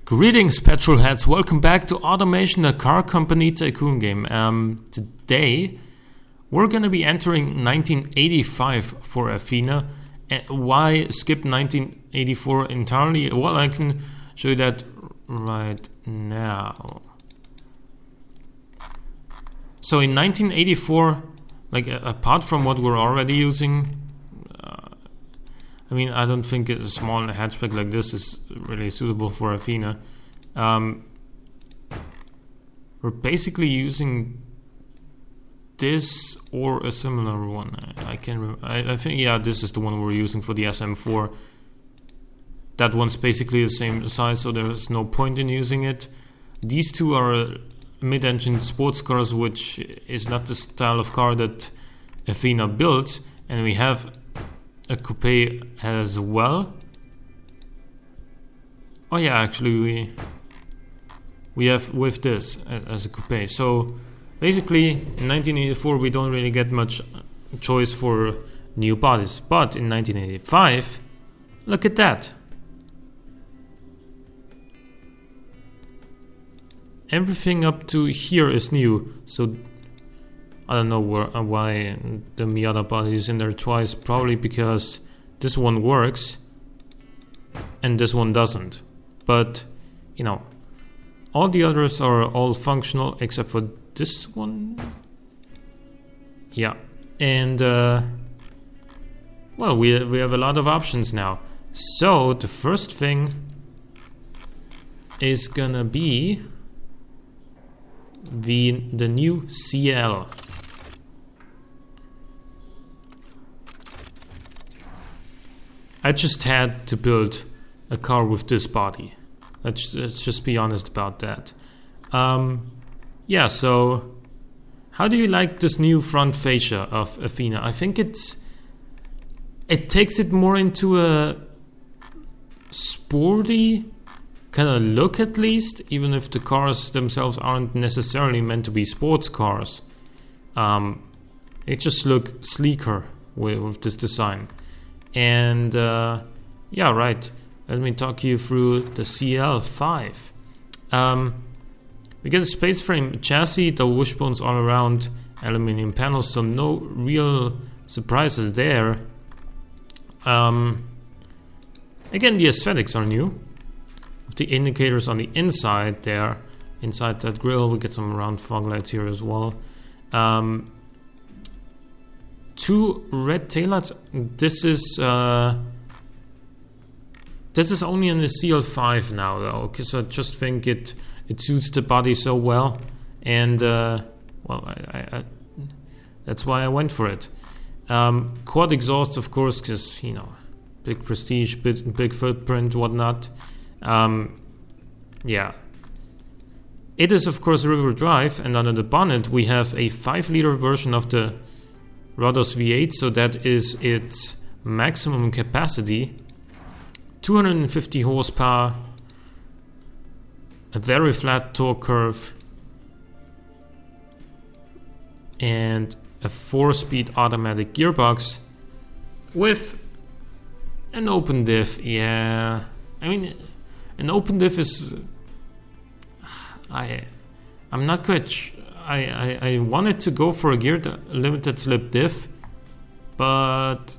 Greetings, petrol heads. Welcome back to Automation, the car company tycoon game. Today, we're going to be entering 1985 for Athena. Why skip 1984 entirely? Well, I can show you that right now. So in 1984, like apart from what we're already using, I don't think a small hatchback like this is really suitable for Athena. We're basically using this or a similar one. I can't remember. I think, yeah, this is the one we're using for the SM4. That one's basically the same size, so there's no point in using it. These two are mid-engine sports cars, which is not the style of car that Athena built, and we have a coupe as well. Oh yeah, actually we have with this as a coupe. So basically in 1984 we don't really get much choice for new bodies, but in 1985, look at that. Everything up to here is new, so I don't know why the Miata body is in there twice. Probably because this one works and this one doesn't. But, all the others are all functional except for this one. Yeah. And, well, we have a lot of options now. So, the first thing is gonna be the new CL. I just had to build a car with this body. Let's just be honest about that. Yeah, so how do you like this new front fascia of Athena? I think it takes it more into a sporty kind of look, at least, even if the cars themselves aren't necessarily meant to be sports cars. They just look sleeker with this design. And yeah, right. Let me talk you through the CL5. We get a space frame chassis, the wishbones all around, aluminum panels, so no real surprises there. Again, the aesthetics are new. With the indicators on the inside there, inside that grille, we get some round fog lights here as well. Two red taillights. This is only in the CL5 now, though, because I just think it suits the body so well, and well, I that's why I went for it. Quad exhaust, of course, because big prestige, big footprint, whatnot. Yeah. It is, of course, rear-wheel drive, and under the bonnet we have a 5-liter version of the Rodos V8, so that is its maximum capacity. 250 horsepower, a very flat torque curve, and a 4-speed automatic gearbox with an open diff. Yeah, an open diff is... I'm not quite... I wanted to go for a limited slip diff, but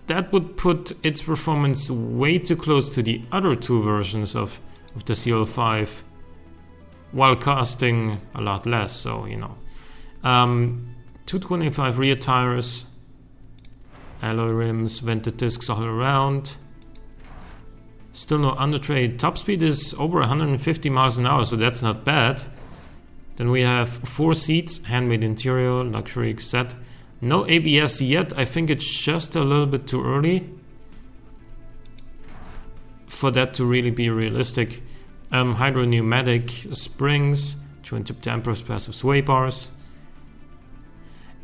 that would put its performance way too close to the other two versions of the CL5 while costing a lot less, so 225 rear tires, alloy rims, vented discs all around. Still no undertray. Top speed is over 150 miles an hour, so that's not bad. Then we have 4 seats, handmade interior, luxury set. No ABS yet. I think it's just a little bit too early for that to really be realistic. Hydro pneumatic springs, 20 dampers, passive sway bars.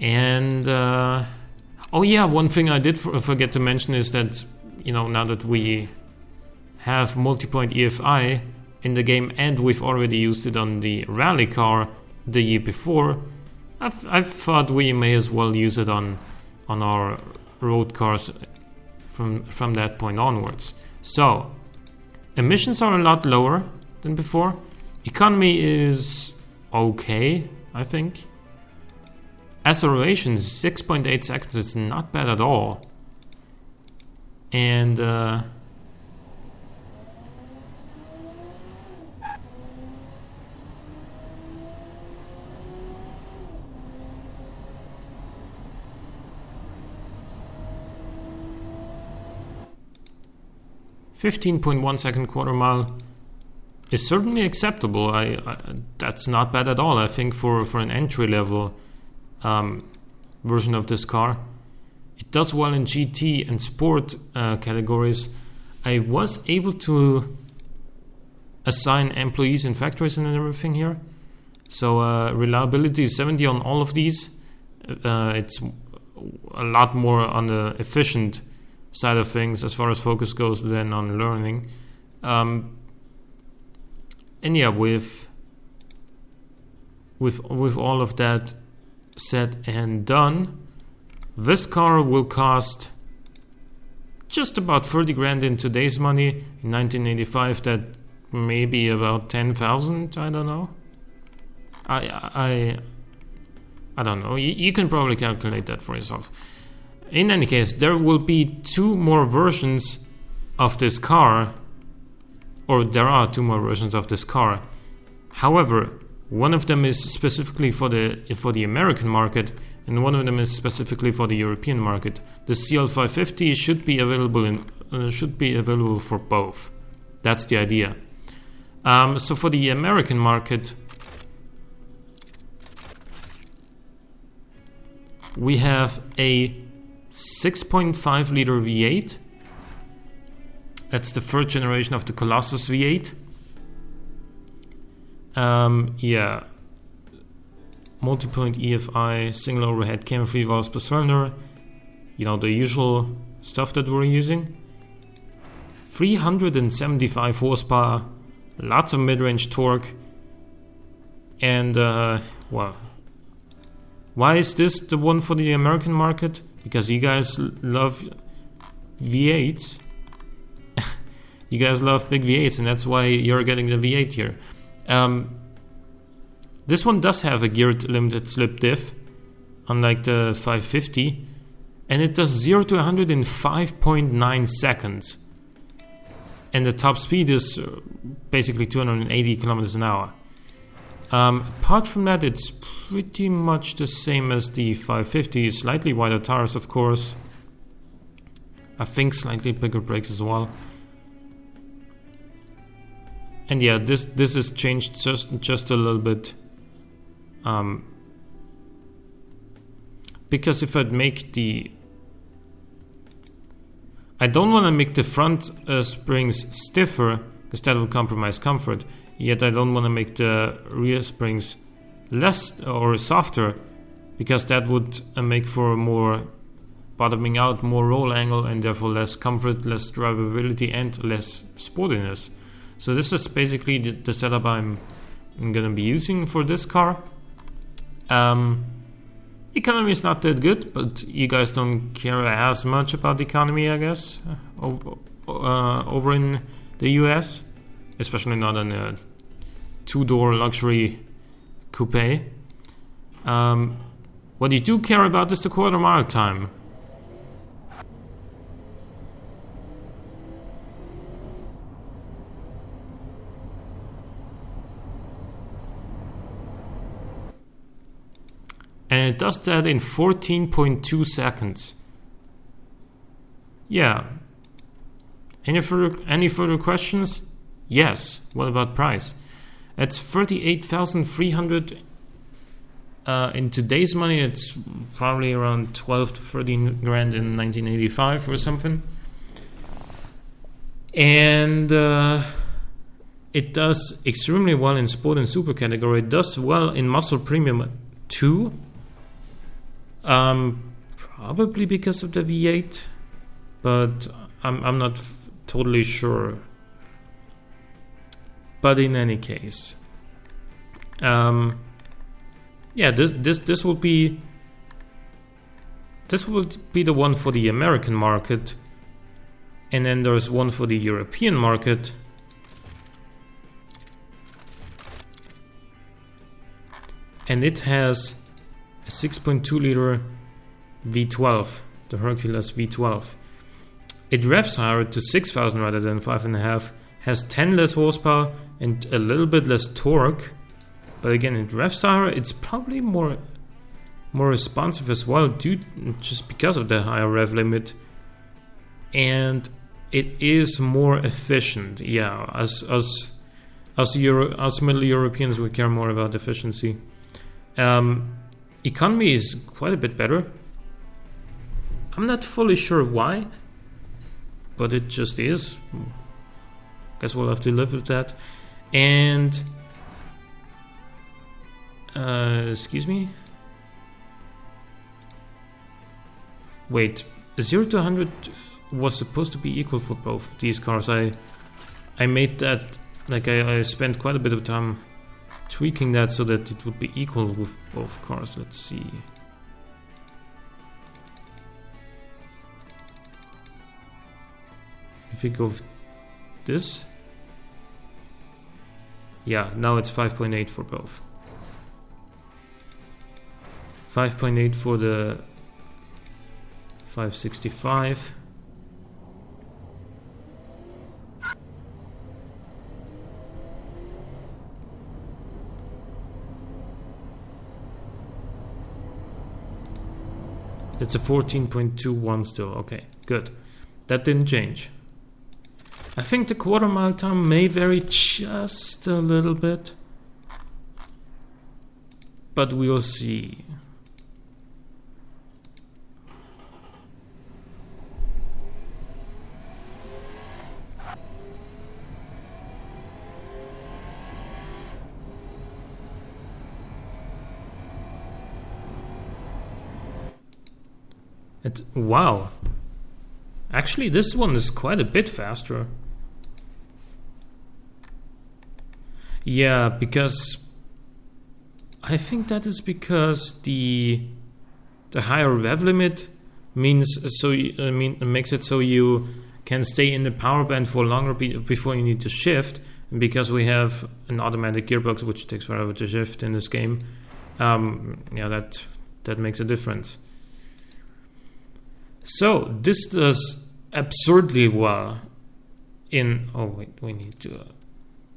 And oh yeah, one thing I did forget to mention is that now that we have multi-point EFI in the game, and we've already used it on the rally car the year before, I thought we may as well use it on our road cars from that point onwards. So Emissions are a lot lower than before. Economy is okay, I think. Acceleration 6.8 seconds is not bad at all. And 15.1 second quarter mile is certainly acceptable. That's not bad at all. I think for an entry level version of this car, it does well in GT and sport categories. I was able to assign employees in factories and everything here, so reliability is 70 on all of these. It's a lot more on the efficient side of things as far as focus goes than on learning. And yeah, with all of that said and done, this car will cost just about 30 grand in today's money. In 1985, that may be about 10,000. I don't know. I don't know. You can probably calculate that for yourself. In any case, there will be 2 more versions of this car, or there are 2 more versions of this car. However, one of them is specifically for the American market, and one of them is specifically for the European market. The CL550 should be available for both. That's the idea. So for the American market, we have a 6.5 liter V8. That's the 3rd generation of the Colossus V8. Yeah, multi-point EFI, single overhead cam, 3 valves per cylinder. You know, the usual stuff that we're using. 375 horsepower, lots of mid-range torque, and well, why is this the one for the American market? Because you guys love V8s. You guys love big V8s, and that's why you're getting the V8 here. This one does have a geared limited slip diff, unlike the 550, and it does 0 to 100 in 5.9 seconds. And the top speed is basically 280 kilometers an hour. Apart from that, it's pretty much the same as the 550, slightly wider tires, of course. I think slightly bigger brakes as well. And yeah, this is changed just a little bit. Because if I'd make I don't want to make the front springs stiffer, because that will compromise comfort. Yet I don't want to make the rear springs less or softer, because that would make for more bottoming out, more roll angle, and therefore less comfort, less drivability, and less sportiness. So this is basically the setup I'm going to be using for this car. Economy is not that good, but you guys don't care as much about the economy, I guess, over in the US, especially not in a 2-door luxury coupe. What you do care about is the quarter mile time. And it does that in 14.2 seconds. Yeah. Any further questions? Yes. What about price? It's 38,300. In today's money, it's probably around 12 to 13 grand in 1985 or something. And it does extremely well in sport and super category. It does well in muscle premium too. Probably because of the V8, but I'm not totally sure. But in any case, yeah, this will be the one for the American market, and then there's one for the European market. and it has a 6.2 liter V12, the Hercules V12. It revs higher to 6,000 rather than 5.5, has 10 less horsepower and a little bit less torque, but again, it revs higher. It's probably more responsive as well, just because of the higher rev limit, and it is more efficient. Yeah, us Middle Europeans, we care more about efficiency. Economy is quite a bit better. I'm not fully sure why, but it just is. Guess we'll have to live with that. And excuse me. Wait, 0 to 100 was supposed to be equal for both of these cars. I made that, like I spent quite a bit of time tweaking that so that it would be equal with both cars. Let's see. If we go with this, yeah, now it's 5.8 for both. 5.8 for the 565. It's a 14.21 still. Okay, good. That didn't change. I think the quarter mile time may vary just a little bit, but we'll see. Wow. Actually, this one is quite a bit faster. Yeah, because I think that is because the higher rev limit means makes it so you can stay in the power band for longer before you need to shift. And because we have an automatic gearbox which takes forever to shift in this game, yeah, that makes a difference. So this does absurdly well in. Oh wait, we need to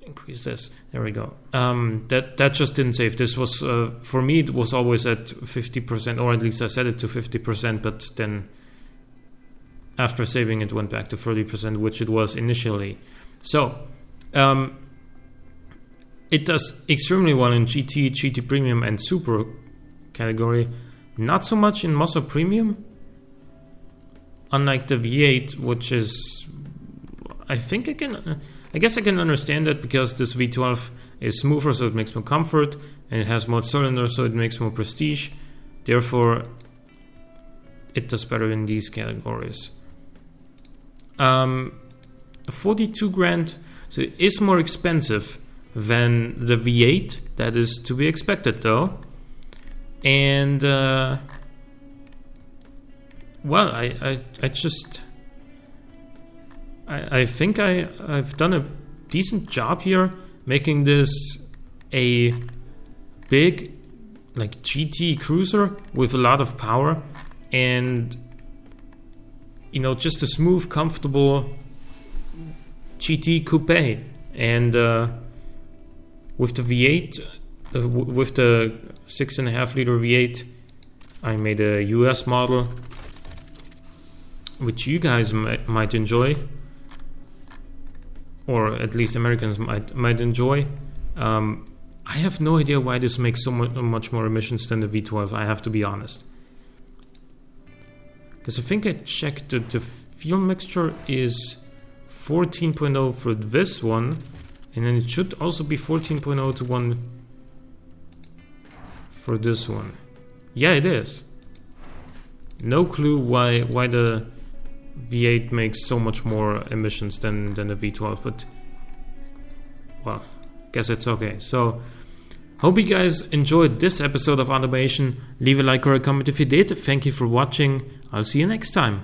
increase this. There we go. That just didn't save. This was for me. It was always at 50%, or at least I set it to 50%. But then after saving, it went back to 30%, which it was initially. So it does extremely well in GT, GT Premium, and Super category. Not so much in Muscle Premium. Unlike the V8, which is, I guess I can understand that because this V12 is smoother, so it makes more comfort, and it has more cylinders, so it makes more prestige. Therefore, it does better in these categories. 42 grand, so it is more expensive than the V8. That is to be expected, though. And well, I think I've done a decent job here making this a big, like, GT cruiser with a lot of power, and just a smooth, comfortable GT coupe. And with the V8, with the 6.5 liter V8, I made a US model, which you guys might enjoy, or at least Americans might enjoy. I have no idea why this makes so much more emissions than the V12, I have to be honest. Because I think I checked that the fuel mixture is 14.0 for this one, and then it should also be 14.0 to 1 for this one. Yeah, it is. No clue why the V8 makes so much more emissions than the V12, but well, guess it's okay. So hope you guys enjoyed this episode of Automation. Leave a like or a comment if you did. Thank you for watching. I'll see you next time.